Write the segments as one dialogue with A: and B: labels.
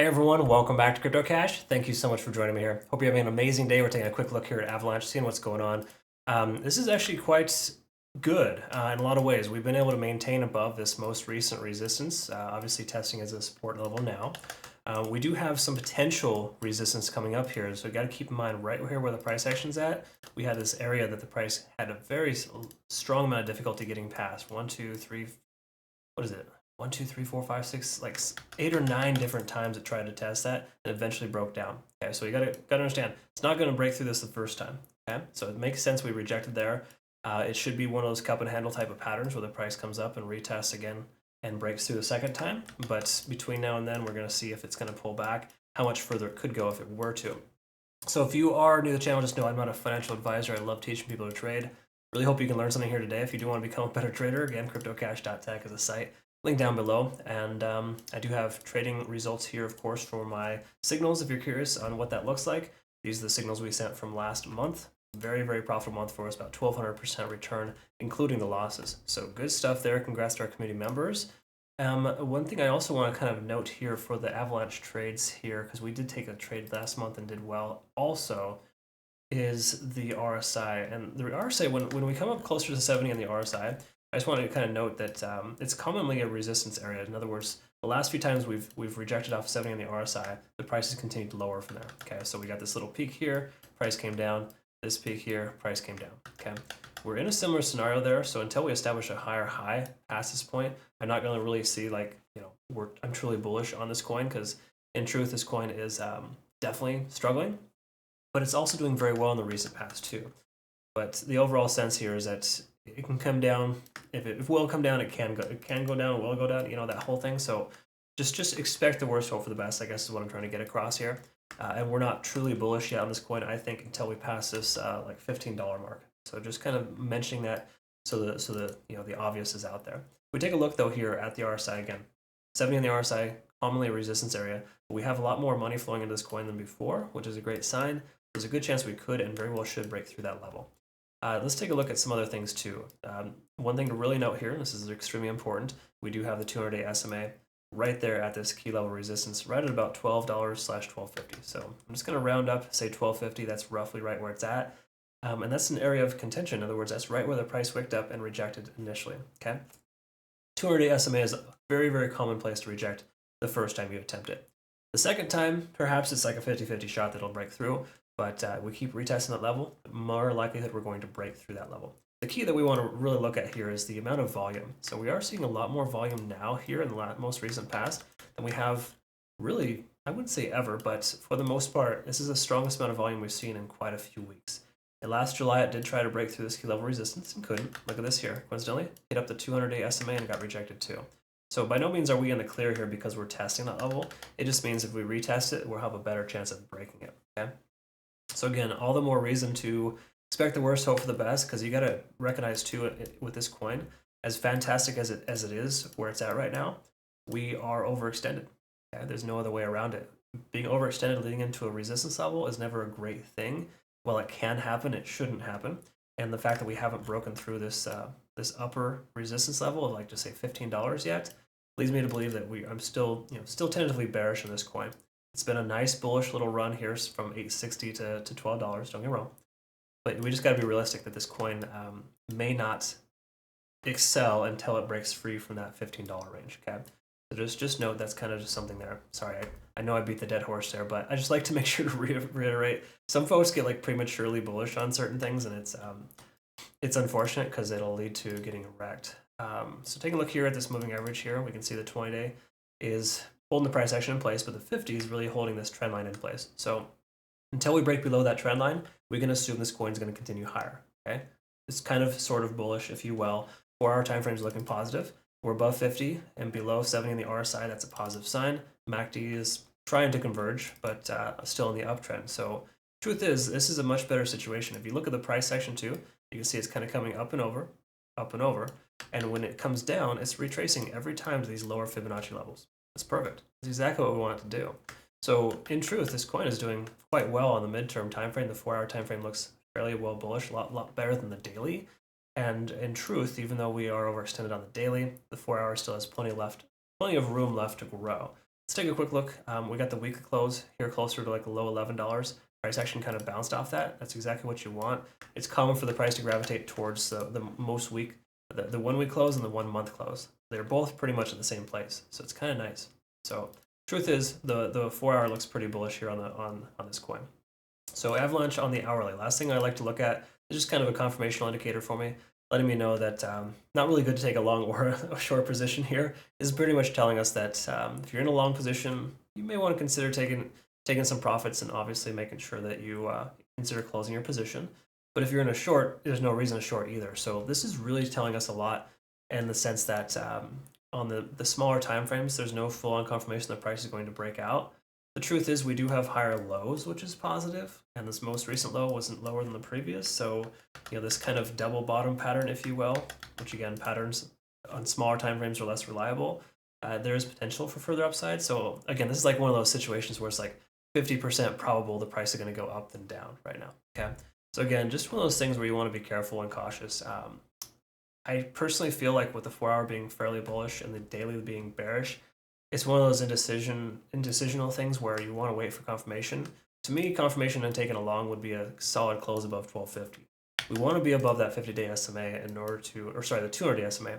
A: Hey everyone, welcome back to Crypto Cash. Thank you so much for joining me here. Hope you're having an amazing day. We're taking a quick look here at Avalanche, seeing what's going on. This is actually quite good in a lot of ways. We've been able to maintain above this most recent resistance, obviously testing as a support level now. We do have some potential resistance coming up here, so you got to keep in mind right here where the price action's at. We had this area that the price had a very strong amount of difficulty getting past. 1, 2, 3, what is it? 1, 2, 3, 4, 5, 6, like 8 or 9 different times it tried to test that and eventually broke down. Okay, so you gotta understand, it's not gonna break through this the first time. Okay, so it makes sense we rejected there. It should be one of those cup and handle type of patterns where the price comes up and retests again and breaks through the second time. But between now and then, we're gonna see if it's gonna pull back, how much further it could go if it were to. So if you are new to the channel, just know I'm not a financial advisor. I love teaching people to trade. Really hope you can learn something here today. If you do want to become a better trader, again, cryptocash.tech is a site. Link down below. And I do have trading results here, of course, for my signals if you're curious on what that looks like. These are the signals we sent from last month. Very, very profitable month for us, about 1,200% return, including the losses. So good stuff there. Congrats to our community members. One thing I also want to kind of note here for the Avalanche trades here, because we did take a trade last month and did well also, is the RSI. And the RSI, when we come up closer to 70 on the RSI, I just want to kind of note that it's commonly a resistance area. In other words, the last few times we've rejected off 70 on the RSI, the price has continued to lower from there. Okay, so we got this little peak here, price came down. This peak here, price came down. Okay, we're in a similar scenario there. So until we establish a higher high past this point, I'm not going to really see I'm truly bullish on this coin because in truth, this coin is definitely struggling, but it's also doing very well in the recent past too. But the overall sense here is that it can come down. If it will come down, it can go down, it will go down, that whole thing. So just expect the worst, hope for the best, I guess is what I'm trying to get across here. And we're not truly bullish yet on this coin, I think, until we pass this like $15 mark. So just kind of mentioning that so the obvious is out there. We take a look though here at the RSI again. 70 on the RSI, commonly a resistance area. But we have a lot more money flowing into this coin than before, which is a great sign. There's a good chance we could and very well should break through that level. Let's take a look at some other things too. One thing to really note here, and this is extremely important, we do have the 200-day SMA right there at this key level resistance, right at about $12/1250. So I'm just going to round up, say $12.50. That's roughly right where it's at. And that's an area of contention. In other words, that's right where the price wicked up and rejected initially. Okay, 200-day SMA is a very, very common place to reject the first time you attempt it. The second time, perhaps it's like a 50-50 shot that it'll break through. But we keep retesting that level, more likelihood we're going to break through that level. The key that we want to really look at here is the amount of volume. So we are seeing a lot more volume now here in the most recent past than we have really, I wouldn't say ever, but for the most part, this is the strongest amount of volume we've seen in quite a few weeks. And last July, it did try to break through this key level resistance and couldn't. Look at this here. Coincidentally, hit up the 200-day SMA and got rejected too. So by no means are we in the clear here because we're testing that level. It just means if we retest it, we'll have a better chance of breaking it. Okay. So again, all the more reason to expect the worst, hope for the best, because you got to recognize too with this coin, as fantastic as it is where it's at right now, we are overextended. Okay? There's no other way around it. Being overextended leading into a resistance level is never a great thing. While it can happen, it shouldn't happen. And the fact that we haven't broken through this this upper resistance level of like just say $15 yet leads me to believe that I'm still tentatively bearish on this coin. It's been a nice bullish little run here from $8.60 to $12. Don't get me wrong, but we just got to be realistic that this coin may not excel until it breaks free from that $15 range. Okay, so just note that's kind of just something there. Sorry, I know I beat the dead horse there, but I just like to make sure to reiterate. Some folks get like prematurely bullish on certain things, and it's unfortunate because it'll lead to getting wrecked. So take a look here at this moving average here. We can see the 20-day is holding the price action in place, but the 50 is really holding this trend line in place. So until we break below that trend line, we can assume this coin is going to continue higher. Okay, it's kind of sort of bullish, if you will. 4-hour time frame is looking positive. We're above 50 and below 70 in the RSI. That's a positive sign. MACD is trying to converge, but still in the uptrend. So truth is, this is a much better situation. If you look at the price section too, you can see it's kind of coming up and over, up and over. And when it comes down, it's retracing every time to these lower Fibonacci levels. That's perfect. That's exactly what we want it to do. So in truth, this coin is doing quite well on the midterm time frame. The 4-hour time frame looks fairly well bullish, a lot better than the daily. And in truth, even though we are overextended on the daily, the 4-hour still has plenty of room left to grow. let's take a quick look. We got the weekly close here closer to like a low $11. Price action kind of bounced off that. That's exactly what you want. It's common for the price to gravitate towards the most week, the 1 week close and the 1 month close. They're both pretty much at the same place, so it's kind of nice. So truth is, the 4 hour looks pretty bullish here on this coin. So Avalanche on the hourly. Last thing I like to look at is just kind of a confirmational indicator for me, letting me know that not really good to take a long or a short position here. This is pretty much telling us that if you're in a long position, you may want to consider taking some profits and obviously making sure that you consider closing your position. But if you're in a short, there's no reason to short either. So this is really telling us a lot in the sense that on the smaller time frames, there's no full-on confirmation the price is going to break out. The truth is we do have higher lows, which is positive, and this most recent low wasn't lower than the previous. So, this kind of double bottom pattern, if you will, which again, patterns on smaller time frames are less reliable. There is potential for further upside. So again, this is like one of those situations where it's like 50% probable the price is going to go up than down right now. Okay. So again, just one of those things where you want to be careful and cautious. I personally feel like with the 4 hour being fairly bullish and the daily being bearish, it's one of those indecisional things where you want to wait for confirmation. To me, confirmation and taking a long would be a solid close above 1250. We want to be above that 50-day SMA in order to, or sorry, the 200-day SMA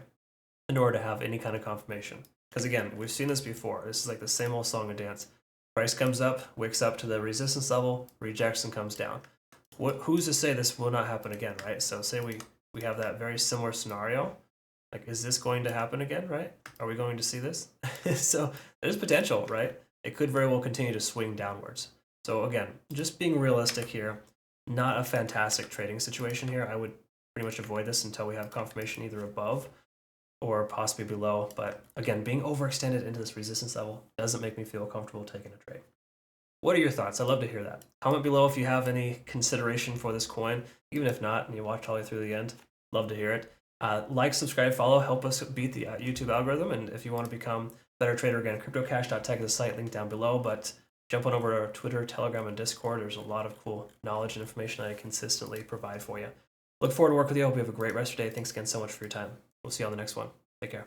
A: in order to have any kind of confirmation. Because again, we've seen this before. This is like the same old song and dance. Price comes up, wakes up to the resistance level, rejects and comes down. Who's to say this will not happen again, right? So say we have that very similar scenario. Like, is this going to happen again, right? Are we going to see this? So there's potential, right? It could very well continue to swing downwards. So again, just being realistic here, not a fantastic trading situation here. I would pretty much avoid this until we have confirmation either above or possibly below. But again, being overextended into this resistance level doesn't make me feel comfortable taking a trade. What are your thoughts? I'd love to hear that. Comment below if you have any consideration for this coin, even if not, and you watched all the way through the end. Love to hear it. Like, subscribe, follow, help us beat the YouTube algorithm. And if you want to become a better trader, again, cryptocash.tech is the site, link down below. But jump on over to our Twitter, Telegram, and Discord. There's a lot of cool knowledge and information I consistently provide for you. Look forward to work with you. I hope you have a great rest of your day. Thanks again so much for your time. We'll see you on the next one. Take care.